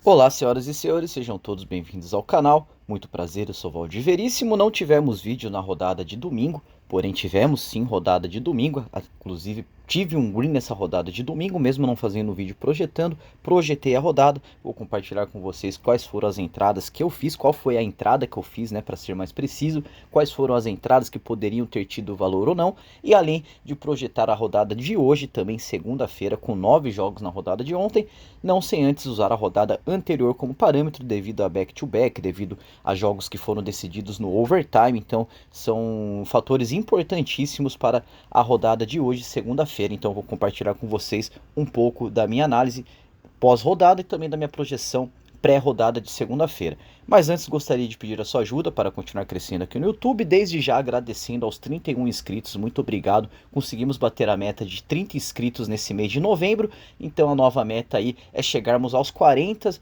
Olá, senhoras e senhores, sejam todos bem-vindos ao canal. Muito prazer, eu sou Valdir Veríssimo. Não tivemos vídeo na rodada de domingo, porém tivemos sim rodada de domingo. Inclusive tive um green nessa rodada de domingo, mesmo não fazendo vídeo projetei a rodada. Vou compartilhar com vocês quais foram as entradas que eu fiz, qual foi a entrada que eu fiz, né, para ser mais preciso, quais foram as entradas que poderiam ter tido valor ou não, e além de projetar a rodada de hoje, também segunda-feira, com 9 jogos na rodada de ontem, não sem antes usar a rodada anterior como parâmetro, devido a back-to-back, devido a jogos que foram decididos no overtime. Então são fatores importantíssimos para a rodada de hoje, segunda-feira. Então vou compartilhar com vocês um pouco da minha análise pós-rodada e também da minha projeção pré-rodada de segunda-feira. Mas antes gostaria de pedir a sua ajuda para continuar crescendo aqui no YouTube, desde já agradecendo aos 31 inscritos, muito obrigado. Conseguimos bater a meta de 30 inscritos nesse mês de novembro, então a nova meta aí é chegarmos aos 40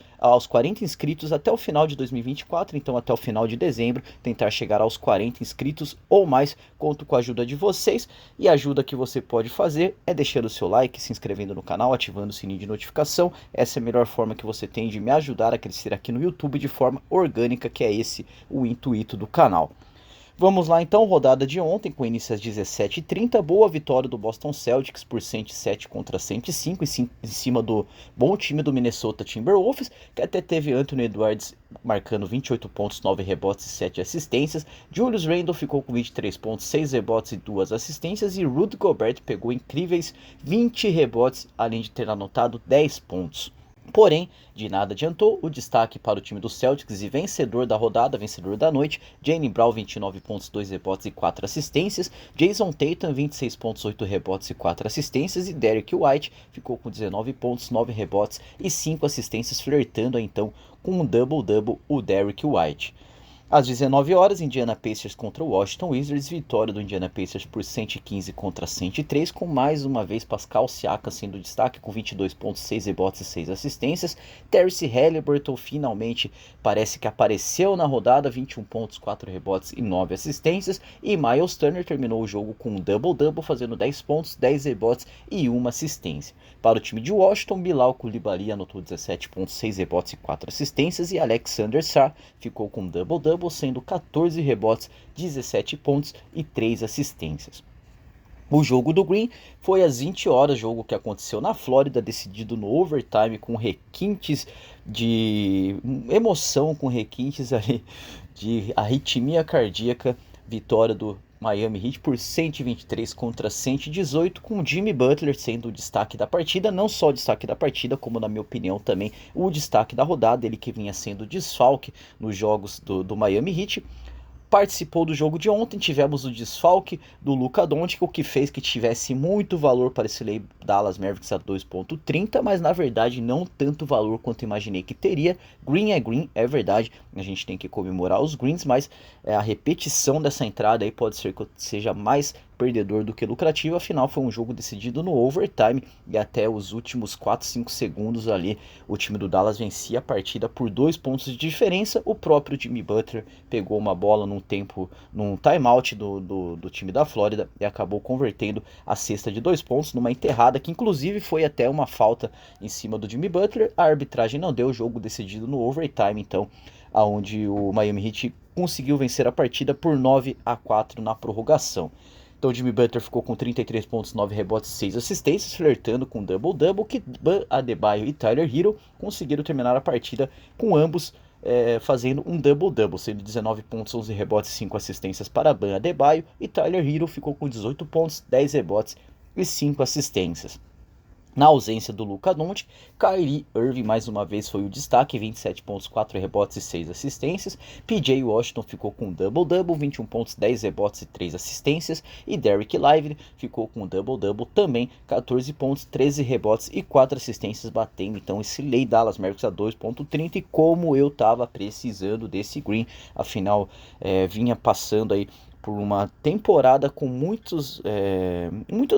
inscritos até o final de 2024, então até o final de dezembro, tentar chegar aos 40 inscritos ou mais. Conto com a ajuda de vocês, e a ajuda que você pode fazer é deixando o seu like, se inscrevendo no canal, ativando o sininho de notificação. Essa é a melhor forma que você tem de me ajudar a crescer aqui no YouTube de forma orgânica, que é esse o intuito do canal. Vamos lá então, rodada de ontem com início às 17h30, boa vitória do Boston Celtics por 107 contra 105 em cima do bom time do Minnesota Timberwolves, que até teve Anthony Edwards marcando 28 pontos, 9 rebotes e 7 assistências, Julius Randle ficou com 23 pontos, 6 rebotes e 2 assistências, e Rudy Gobert pegou incríveis 20 rebotes, além de ter anotado 10 pontos. Porém, de nada adiantou. O destaque para o time do Celtics e vencedor da rodada, vencedor da noite, Jaylen Brown, 29 pontos, 2 rebotes e 4 assistências, Jason Tatum, 26 pontos, 8 rebotes e 4 assistências, e Derrick White ficou com 19 pontos, 9 rebotes e 5 assistências, flertando então com um double-double o Derrick White. Às 19 horas, Indiana Pacers contra o Washington Wizards, vitória do Indiana Pacers por 115 contra 103, com mais uma vez Pascal Siakam sendo destaque com 22 pontos, 6 rebotes e 6 assistências. Tyrese Haliburton finalmente parece que apareceu na rodada, 21 pontos, 4 rebotes e 9 assistências. E Miles Turner terminou o jogo com um double-double, fazendo 10 pontos, 10 rebotes e 1 assistência. Para o time de Washington, Bilal Coulibaly anotou 17 pontos, 6 rebotes e 4 assistências, e Alexander Sarr ficou com double-double, sendo 14 rebotes, 17 pontos e 3 assistências. O jogo do Green foi às 20 horas, jogo que aconteceu na Flórida, decidido no overtime, com requintes de emoção, com requintes ali de arritmia cardíaca. Vitória do Miami Heat por 123 contra 118, com Jimmy Butler sendo o destaque da partida. Não só o destaque da partida, como na minha opinião também o destaque da rodada, ele que vinha sendo desfalque nos jogos do Miami Heat. Participou do jogo de ontem, tivemos o desfalque do Luka Doncic, o que fez que tivesse muito valor para esse Dallas Mavericks a 2.30, mas na verdade não tanto valor quanto imaginei que teria. Green, é verdade, a gente tem que comemorar os greens, mas a repetição dessa entrada aí pode ser que seja mais perdedor do que lucrativo. Afinal foi um jogo decidido no overtime, e até os últimos 4, 5 segundos ali o time do Dallas vencia a partida por 2 pontos de diferença. O próprio Jimmy Butler pegou uma bola num timeout do time da Flórida e acabou convertendo a cesta de 2 pontos numa enterrada, que inclusive foi até uma falta em cima do Jimmy Butler. A arbitragem não deu, o jogo decidido no overtime, então, aonde o Miami Heat conseguiu vencer a partida por 9-4 na prorrogação. Então o Jimmy Butler ficou com 33 pontos, 9 rebotes e 6 assistências, flertando com double-double, que Bam Adebayo e Tyler Herro conseguiram terminar a partida com ambos fazendo um double-double, sendo 19 pontos, 11 rebotes e 5 assistências para Bam Adebayo, e Tyler Herro ficou com 18 pontos, 10 rebotes e 5 assistências. Na ausência do Luka Doncic, Kyrie Irving mais uma vez foi o destaque, 27 pontos, 4 rebotes e 6 assistências. PJ Washington ficou com double-double, 21 pontos, 10 rebotes e 3 assistências. E Derrick Lively ficou com double-double também, 14 pontos, 13 rebotes e 4 assistências, batendo então esse Dallas Mavericks a 2.30. E como eu estava precisando desse green, afinal vinha passando aí por uma temporada com muitas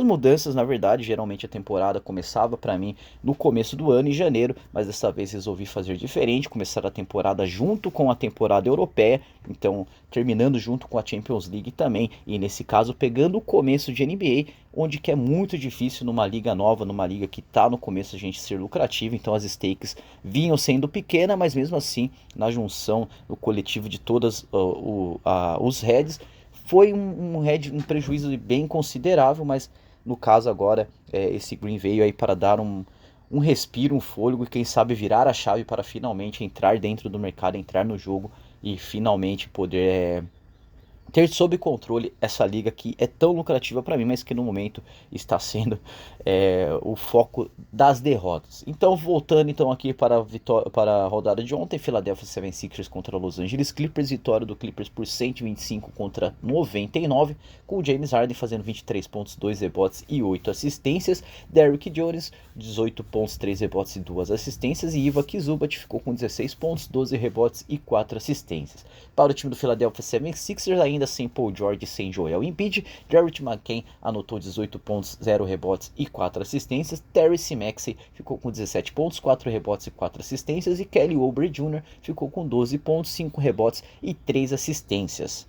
mudanças. Na verdade, geralmente a temporada começava para mim no começo do ano, em janeiro, mas dessa vez resolvi fazer diferente, começar a temporada junto com a temporada europeia, então terminando junto com a Champions League também, e nesse caso pegando o começo de NBA, onde que é muito difícil numa liga nova, numa liga que está no começo, a gente ser lucrativo. Então as stakes vinham sendo pequenas, mas mesmo assim, na junção, no coletivo de todas os heads, foi um prejuízo bem considerável, mas no caso agora, esse Green veio aí para dar um respiro, um fôlego, e quem sabe virar a chave para finalmente entrar dentro do mercado, entrar no jogo e finalmente poder ter sob controle essa liga que é tão lucrativa para mim, mas que no momento está sendo o foco das derrotas. Então, voltando então aqui para a rodada de ontem, Philadelphia 76ers contra Los Angeles Clippers, vitória do Clippers por 125 contra 99, com o James Harden fazendo 23 pontos, 2 rebotes e 8 assistências, Derrick Jones 18 pontos, 3 rebotes e 2 assistências, e Ivan Zubac ficou com 16 pontos, 12 rebotes e 4 assistências. Para o time do Philadelphia 76ers, ainda sem Paul George e sem Joel Embiid, Jarrett McCain anotou 18 pontos, 0 rebotes e 4 assistências, Tyrese Maxey ficou com 17 pontos, 4 rebotes e 4 assistências, e Kelly Oubre Jr. ficou com 12 pontos, 5 rebotes e 3 assistências.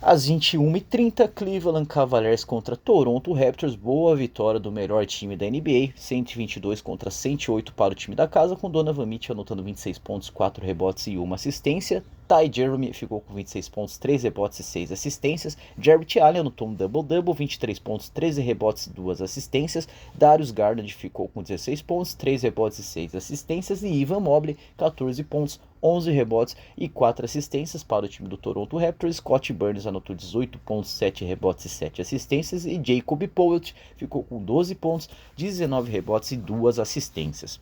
Às 21h30, Cleveland Cavaliers contra Toronto Raptors, boa vitória do melhor time da NBA, 122 contra 108 para o time da casa, com Donovan Mitchell anotando 26 pontos, 4 rebotes e 1 assistência. Ty Jerome ficou com 26 pontos, 3 rebotes e 6 assistências. Jarrett Allen anotou um double-double, 23 pontos, 13 rebotes e 2 assistências. Darius Garland ficou com 16 pontos, 3 rebotes e 6 assistências. E Evan Mobley, 14 pontos, 11 rebotes e 4 assistências para o time do Toronto Raptors. Scott Barnes anotou 18 pontos, 7 rebotes e 7 assistências. E Jacob Poeltl ficou com 12 pontos, 19 rebotes e 2 assistências.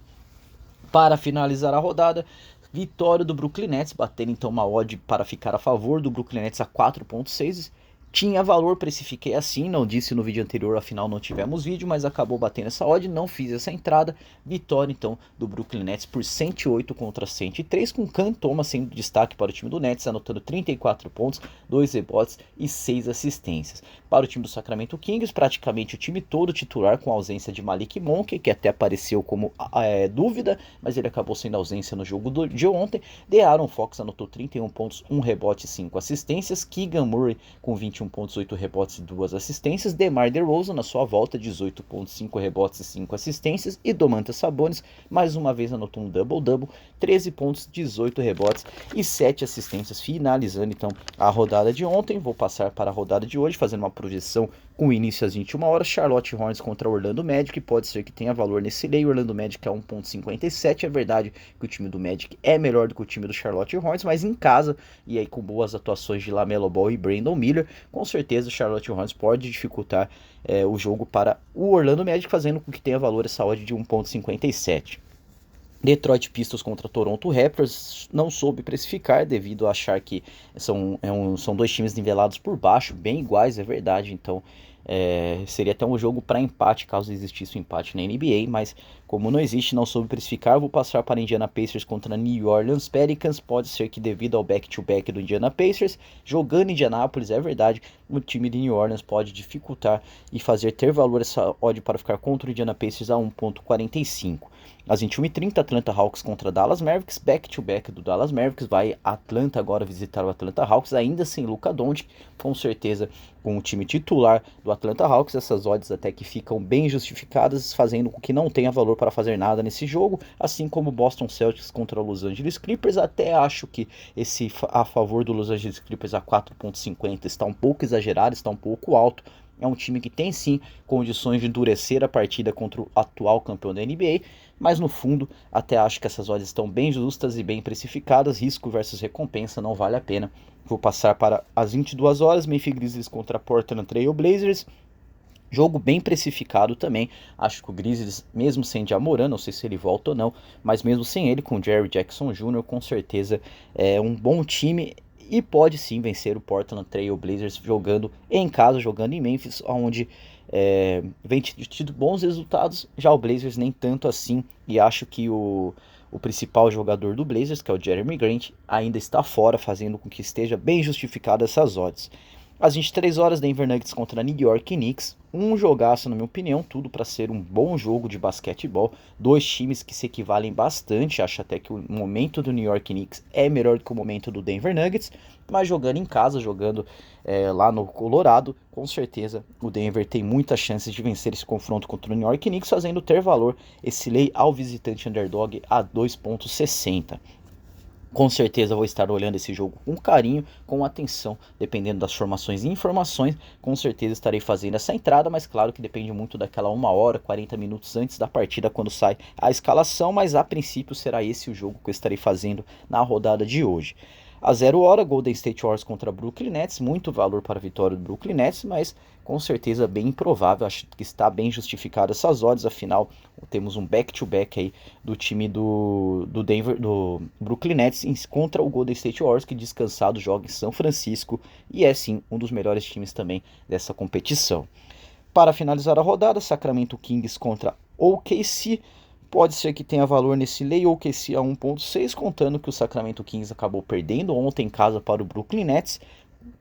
Para finalizar a rodada, vitória do Brooklyn Nets, batendo então uma odd para ficar a favor do Brooklyn Nets a 4.6. Tinha valor, precifiquei assim, não disse no vídeo anterior, afinal não tivemos vídeo, mas acabou batendo essa odd, não fiz essa entrada. Vitória então do Brooklyn Nets por 108 contra 103, com Cam Thomas sendo destaque para o time do Nets, anotando 34 pontos, 2 rebotes e 6 assistências. Para o time do Sacramento Kings, praticamente o time todo titular, com a ausência de Malik Monk, que até apareceu como dúvida, mas ele acabou sendo ausência no jogo de ontem. De'Aaron Fox anotou 31 pontos, 1 rebote e 5 assistências. Keegan Murray com 21 pontos, 8 rebotes e 2 assistências. DeMar DeRozan na sua volta, 18 pontos, 5 rebotes e 5 assistências. E Domantas Sabonis mais uma vez anotou um double-double, 13 pontos, 18 rebotes e 7 assistências, finalizando então a rodada de ontem. Vou passar para a rodada de hoje, fazendo uma projeção com início às 21 horas, Charlotte Hornets contra Orlando Magic, pode ser que tenha valor nesse lei. Orlando Magic é 1.57, é verdade que o time do Magic é melhor do que o time do Charlotte Hornets, mas em casa, e aí com boas atuações de LaMelo Ball e Brandon Miller, com certeza o Charlotte Hornets pode dificultar o jogo para o Orlando Magic, fazendo com que tenha valor essa odd de 1.57. Detroit Pistons contra Toronto Raptors, não soube precificar devido a achar que são dois times nivelados por baixo, bem iguais, é verdade. Então seria até um jogo para empate caso existisse um empate na NBA, mas como não existe, não soube precificar. Vou passar para Indiana Pacers contra New Orleans Pelicans. Pode ser que devido ao back-to-back do Indiana Pacers, jogando em Indianápolis, é verdade, o time de New Orleans pode dificultar e fazer ter valor essa odd para ficar contra o Indiana Pacers a 1.45. Às 21h30, Atlanta Hawks contra Dallas Mavericks, back-to-back do Dallas Mavericks, vai Atlanta agora visitar o Atlanta Hawks, ainda sem Luka Doncic, com certeza com o time titular do Atlanta Hawks. Essas odds até que ficam bem justificadas, fazendo com que não tenha valor para fazer nada nesse jogo, assim como Boston Celtics contra Los Angeles Clippers. Até acho que esse a favor do Los Angeles Clippers a 4.50 está um pouco exagerado, está um pouco alto. É um time que tem sim condições de endurecer a partida contra o atual campeão da NBA, mas no fundo até acho que essas odds estão bem justas e bem precificadas. Risco versus recompensa, não vale a pena. Vou passar para as 22 horas, Memphis Grizzlies contra Portland Trail Blazers. Jogo bem precificado também. Acho que o Grizzlies, mesmo sem Jamoran, não sei se ele volta ou não, mas mesmo sem ele, com Jerry Jackson Jr., com certeza é um bom time e pode sim vencer o Portland Trail Blazers jogando em casa, jogando em Memphis, onde vem tido bons resultados. Já o Blazers nem tanto assim, e acho que o principal jogador do Blazers, que é o Jeremy Grant, ainda está fora, fazendo com que esteja bem justificado essas odds. Às 23 horas, Denver Nuggets contra New York Knicks. Um jogaço, na minha opinião, tudo para ser um bom jogo de basquetebol. Dois times que se equivalem bastante. Acho até que o momento do New York Knicks é melhor do que o momento do Denver Nuggets. Mas jogando em casa, jogando lá no Colorado, com certeza o Denver tem muitas chances de vencer esse confronto contra o New York Knicks, fazendo ter valor esse lay ao visitante underdog a 2,60. Com certeza vou estar olhando esse jogo com carinho, com atenção, dependendo das formações e informações. Com certeza estarei fazendo essa entrada, mas claro que depende muito daquela 1 hora, 40 minutos antes da partida, quando sai a escalação. Mas a princípio será esse o jogo que eu estarei fazendo na rodada de hoje. A 0 hora, Golden State Warriors contra Brooklyn Nets, muito valor para a vitória do Brooklyn Nets, mas com certeza bem improvável, acho que está bem justificado essas odds, afinal temos um back-to-back aí do time do Brooklyn Nets contra o Golden State Warriors, que descansado joga em São Francisco e é sim um dos melhores times também dessa competição. Para finalizar a rodada, Sacramento Kings contra OKC. Pode ser que tenha valor nesse lay OKC a 1,6, contando que o Sacramento Kings acabou perdendo ontem em casa para o Brooklyn Nets.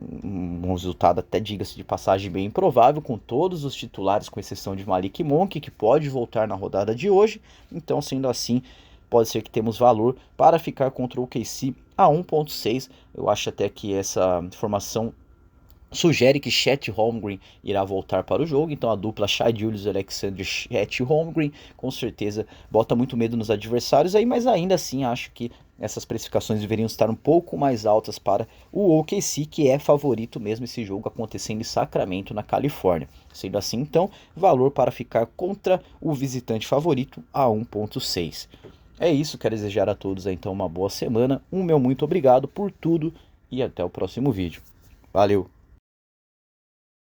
Um resultado até, diga-se de passagem, bem improvável, com todos os titulares, com exceção de Malik Monk, que pode voltar na rodada de hoje. Então, sendo assim, pode ser que temos valor para ficar contra o OKC a 1,6. Eu acho até que essa informação sugere que Chet Holmgren irá voltar para o jogo, então a dupla Shai Gilgeous-Alexander, Chet Holmgren, com certeza bota muito medo nos adversários aí, mas ainda assim acho que essas precificações deveriam estar um pouco mais altas para o OKC, que é favorito mesmo esse jogo acontecendo em Sacramento, na Califórnia. Sendo assim, então, valor para ficar contra o visitante favorito a 1,6. É isso, quero desejar a todos então uma boa semana, um meu muito obrigado por tudo e até o próximo vídeo. Valeu!